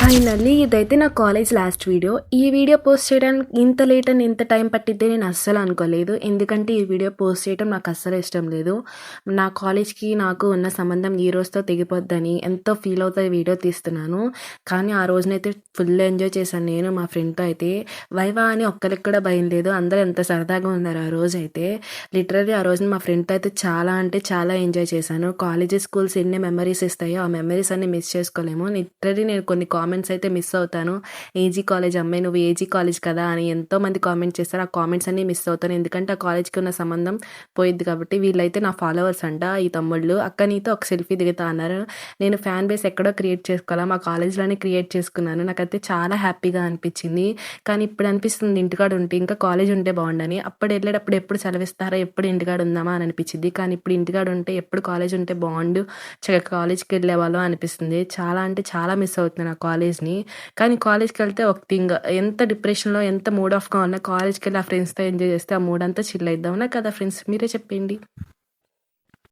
Finally ఇదైతే నా college last video. ఈ వీడియో పోస్ట్ చేయడానికి ఇంత లేట్ అని ఇంత టైం పట్టిద్దని నేను అస్సలు అనుకోలేదు. ఎందుకంటే ఈ వీడియో పోస్ట్ చేయడం నాకు అస్సలు ఇష్టం లేదు. నా కాలేజ్‌కి నాకు ఉన్న సంబంధం ఈ రోజుతో తెగిపోద్దని ఎంతో ఫీల్ అవుతూ ఈ వీడియో తీస్తున్నాను. కానీ ఆ రోజునైతే ఫుల్ ఎంజాయ్ చేశాను నేను మా ఫ్రెండ్‌తో అయితే. వైవా అని ఒక్కళ్ళకి కూడా భయం లేదు. అందరూ ఎంత సరదాగా ఉన్నారు ఆ రోజైతే. లిటరల్లీ ఆ రోజున మా ఫ్రెండ్‌తో అయితే చాలా అంటే చాలా ఎంజాయ్ చేశాను. కాలేజెస్, స్కూల్స్ ఎన్ని మెమరీస్ ఇస్తాయో ఆ మెమరీస్ అన్నీ మిస్ చేసుకోలేము. లిటరల్లీ నేను కొన్ని కామెంట్స్ అయితే మిస్ అవుతాను. ఏజీ కాలేజ్ అమ్మాయి నువ్వు ఏజీ కాలేజ్ కదా అని ఎంతోమంది కామెంట్ చేస్తారు. ఆ కామెంట్స్ అన్నీ మిస్ అవుతాను. ఎందుకంటే ఆ కాలేజ్‌కి ఉన్న సంబంధం పోయిద్ది కాబట్టి. వీళ్ళైతే నా ఫాలోవర్స్ అంట ఈ తమ్ముళ్ళు. అక్క నీతో ఒక సెల్ఫీ దిగుతా అన్నారు. నేను ఫ్యాన్ బేస్ ఎక్కడో క్రియేట్ చేసుకోలా. మా కాలేజ్‌లోనే క్రియేట్ చేసుకున్నాను. నాకైతే చాలా హ్యాపీగా అనిపించింది. కానీ ఇప్పుడు అనిపిస్తుంది ఇంటికాడ ఉంటే ఇంకా కాలేజ్ ఉంటే బావుండని. అప్పుడు ఎళ్ళేటప్పుడు ఎప్పుడు సెలవిస్తారో, ఎప్పుడు ఇంటికాడ ఉందామా అని అనిపించిద్ది. కానీ ఇప్పుడు ఇంటికాడ ఉంటే ఎప్పుడు కాలేజ్ ఉంటే బావుండు. చక్కగా కాలేజ్‌కెళ్ళేవాళ్ళం అనిపిస్తుంది. చాలా అంటే చాలా మిస్ అవుతున్నాను ఆ కాలేజ్‌ని. కానీ కాలేజ్‌కెళ్తే ఒక థింగ్ ఎంత డిప్రెషన్‌లో ఎంత మూడ్ ఆఫ్‌గా ఉన్నా కాలేజ్‌కెళ్ళి ఆ ఫ్రెండ్స్‌తో ఎంజాయ్ చేస్తే ఆ మూడ్ అంతా చిల్ అయిద్ది. అవునా కదా ఫ్రెండ్స్? మీరే చెప్పేయండి.